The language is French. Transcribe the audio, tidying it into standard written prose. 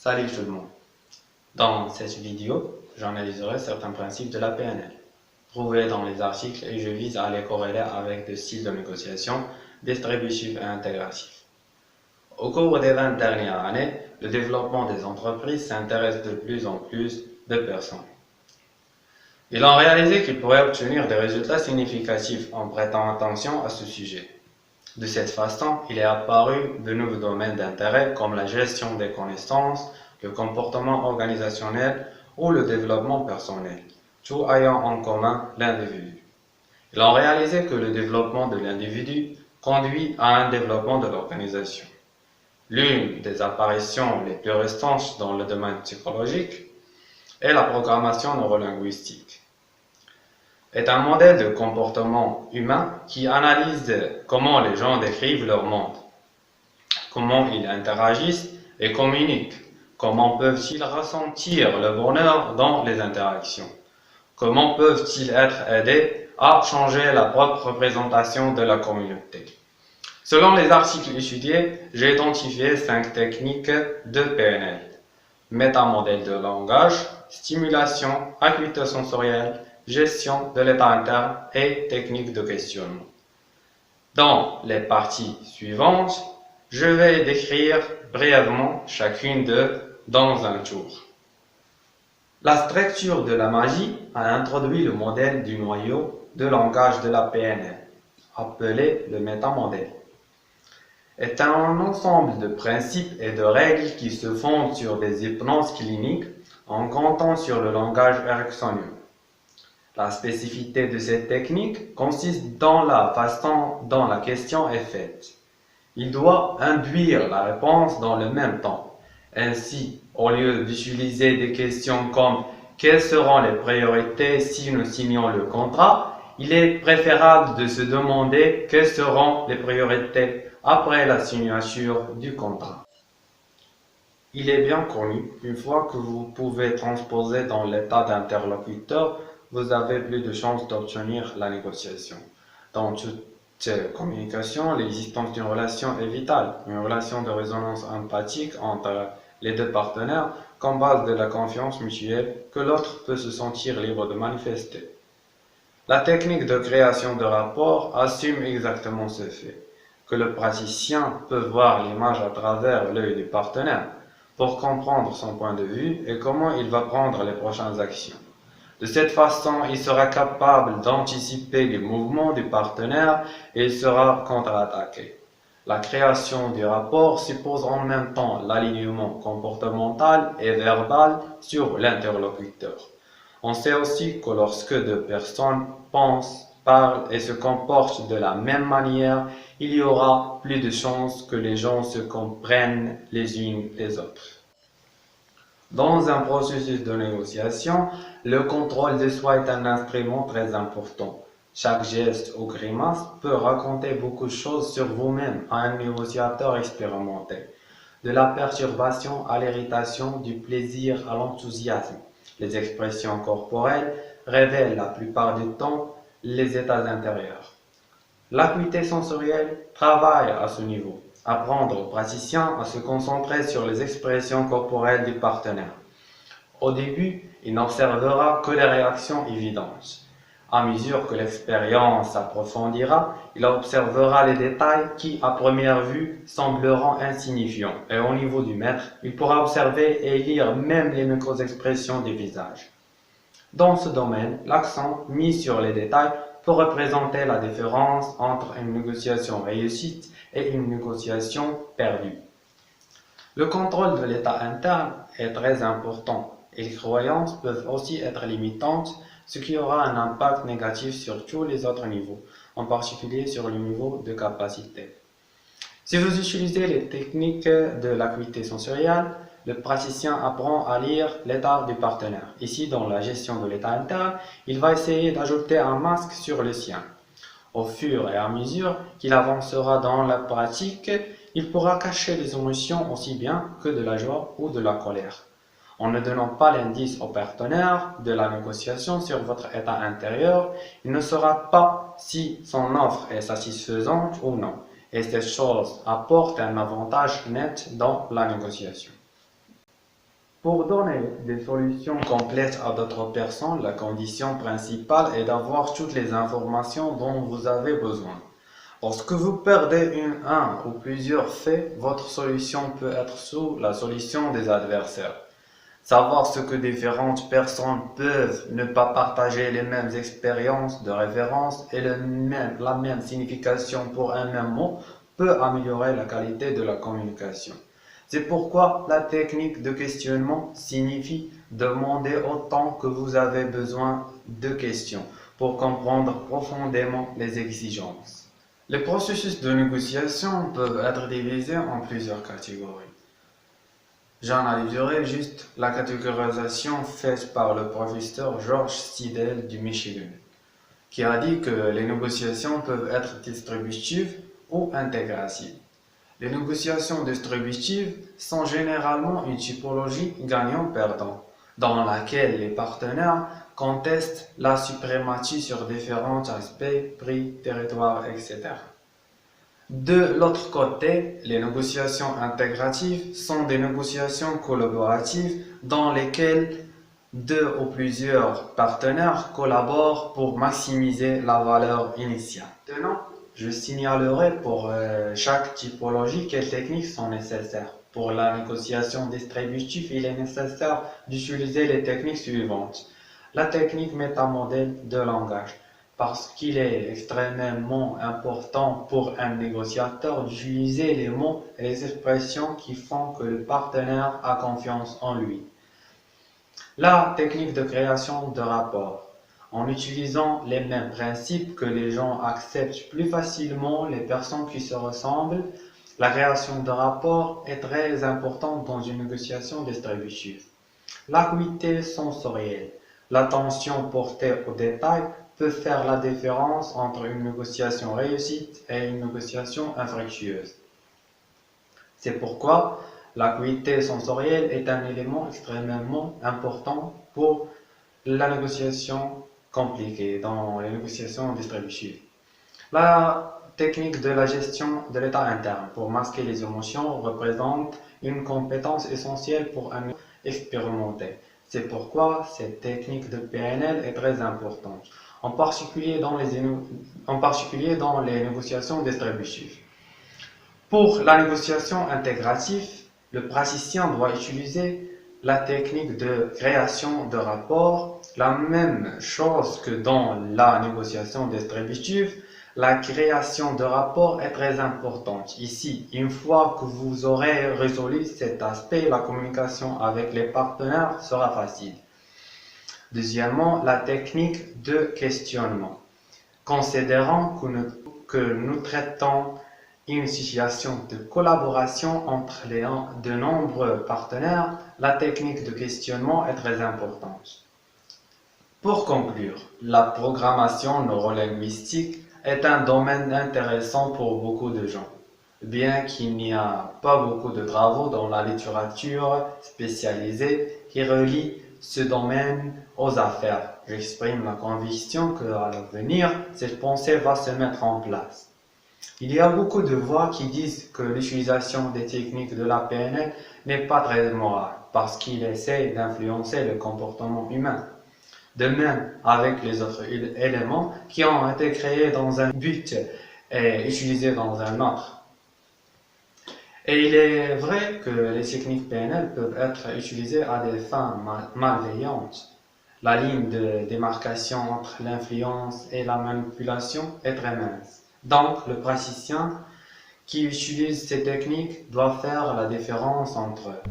Salut tout le monde. Dans cette vidéo, j'analyserai certains principes de la PNL, trouvés dans les articles et je vise à les corréler avec des styles de négociation distributifs et intégratifs. Au cours des 20 dernières années, le développement des entreprises s'intéresse de plus en plus de personnes. Ils ont réalisé qu'ils pourraient obtenir des résultats significatifs en prêtant attention à ce sujet. De cette façon, il est apparu de nouveaux domaines d'intérêt comme la gestion des connaissances, le comportement organisationnel ou le développement personnel, tout ayant en commun l'individu. Ils ont réalisé que le développement de l'individu conduit à un développement de l'organisation. L'une des apparitions les plus récentes dans le domaine psychologique est la programmation neurolinguistique. Est un modèle de comportement humain qui analyse comment les gens décrivent leur monde, comment ils interagissent et communiquent, comment peuvent-ils ressentir le bonheur dans les interactions, comment peuvent-ils être aidés à changer la propre représentation de la communauté. Selon les articles étudiés, j'ai identifié 5 techniques de PNL: métamodèle de langage, stimulation, acuité sensorielle, gestion de l'état interne et technique de questionnement. Dans les parties suivantes, je vais décrire brièvement chacune d'eux dans un tour. La structure de la magie a introduit le modèle du noyau de langage de la PNL, appelé le métamodèle. Est un ensemble de principes et de règles qui se fondent sur des hypnoses cliniques en comptant sur le langage ericksonien. La spécificité de cette technique consiste dans la façon dont la question est faite. Il doit induire la réponse dans le même temps. Ainsi, au lieu d'utiliser des questions comme « Quelles seront les priorités si nous signons le contrat ?», il est préférable de se demander « Quelles seront les priorités après la signature du contrat ?» Il est bien connu, une fois que vous pouvez transposer dans l'état d'interlocuteur, vous avez plus de chances d'obtenir la négociation. Dans toute communication, l'existence d'une relation est vitale, une relation de résonance empathique entre les deux partenaires, comme base de la confiance mutuelle que l'autre peut se sentir libre de manifester. La technique de création de rapport assume exactement ce fait, que le praticien peut voir l'image à travers l'œil du partenaire, pour comprendre son point de vue et comment il va prendre les prochaines actions. De cette façon, il sera capable d'anticiper les mouvements du partenaire et il sera contre-attaqué. La création du rapport suppose en même temps l'alignement comportemental et verbal sur l'interlocuteur. On sait aussi que lorsque deux personnes pensent, parlent et se comportent de la même manière, il y aura plus de chances que les gens se comprennent les unes les autres. Dans un processus de négociation, le contrôle de soi est un instrument très important. Chaque geste ou grimace peut raconter beaucoup de choses sur vous-même à un négociateur expérimenté. De la perturbation à l'irritation, du plaisir à l'enthousiasme. Les expressions corporelles révèlent la plupart du temps les états intérieurs. L'acuité sensorielle travaille à ce niveau. Apprendre au praticien à se concentrer sur les expressions corporelles du partenaire. Au début, il n'observera que les réactions évidentes. À mesure que l'expérience s'approfondira, il observera les détails qui, à première vue, sembleront insignifiants. Et au niveau du maître, il pourra observer et lire même les micro-expressions du visage. Dans ce domaine, l'accent mis sur les détails peut représenter la différence entre une négociation réussie et une négociation perdue. Le contrôle de l'état interne est très important et les croyances peuvent aussi être limitantes, ce qui aura un impact négatif sur tous les autres niveaux, en particulier sur le niveau de capacité. Si vous utilisez les techniques de l'acuité sensorielle, le praticien apprend à lire l'état du partenaire. Ici, dans la gestion de l'état interne, il va essayer d'ajouter un masque sur le sien. Au fur et à mesure qu'il avancera dans la pratique, il pourra cacher les émotions aussi bien que de la joie ou de la colère. En ne donnant pas l'indice au partenaire de la négociation sur votre état intérieur, il ne saura pas si son offre est satisfaisante ou non. Et cette chose apporte un avantage net dans la négociation. Pour donner des solutions complètes à d'autres personnes, la condition principale est d'avoir toutes les informations dont vous avez besoin. Lorsque vous perdez un ou plusieurs faits, votre solution peut être sous la solution des adversaires. Savoir ce que différentes personnes peuvent ne pas partager les mêmes expériences de référence et la même signification pour un même mot peut améliorer la qualité de la communication. C'est pourquoi la technique de questionnement signifie demander autant que vous avez besoin de questions pour comprendre profondément les exigences. Les processus de négociation peuvent être divisés en plusieurs catégories. J'analyserai juste la catégorisation faite par le professeur George Seidel du Michigan, qui a dit que les négociations peuvent être distributives ou intégratives. Les négociations distributives sont généralement une typologie gagnant-perdant, dans laquelle les partenaires contestent la suprématie sur différents aspects, prix, territoire, etc. De l'autre côté, les négociations intégratives sont des négociations collaboratives dans lesquelles deux ou plusieurs partenaires collaborent pour maximiser la valeur initiale. Maintenant, je signalerai pour chaque typologie quelles techniques sont nécessaires. Pour la négociation distributive, il est nécessaire d'utiliser les techniques suivantes. La technique métamodèle de langage, parce qu'il est extrêmement important pour un négociateur d'utiliser les mots et les expressions qui font que le partenaire a confiance en lui. La technique de création de rapports. En utilisant les mêmes principes que les gens acceptent plus facilement les personnes qui se ressemblent, la création de rapports est très importante dans une négociation distributive. L'acuité sensorielle, l'attention portée aux détails peut faire la différence entre une négociation réussite et une négociation infructueuse. C'est pourquoi l'acuité sensorielle est un élément extrêmement important pour la négociation compliquée dans les négociations distributives. La technique de la gestion de l'état interne pour masquer les émotions représente une compétence essentielle pour un expérimenté. C'est pourquoi cette technique de PNL est très importante, en particulier dans les négociations distributives. Pour la négociation intégrative, le praticien doit utiliser la technique de création de rapports, la même chose que dans la négociation distributive. La création de rapports est très importante. Ici, une fois que vous aurez résolu cet aspect, la communication avec les partenaires sera facile. Deuxièmement, la technique de questionnement. Considérant que nous traitons une situation de collaboration entre de nombreux partenaires, la technique de questionnement est très importante. Pour conclure, la programmation neurolinguistique est un domaine intéressant pour beaucoup de gens. Bien qu'il n'y a pas beaucoup de travaux dans la littérature spécialisée qui relient ce domaine aux affaires, j'exprime la conviction qu'à l'avenir, cette pensée va se mettre en place. Il y a beaucoup de voix qui disent que l'utilisation des techniques de la PNL n'est pas très morale parce qu'il essaie d'influencer le comportement humain. De même avec les autres éléments qui ont été créés dans un but et utilisés dans un autre. Et il est vrai que les techniques PNL peuvent être utilisées à des fins malveillantes. La ligne de démarcation entre l'influence et la manipulation est très mince. Donc, le praticien qui utilise ces techniques doit faire la différence entre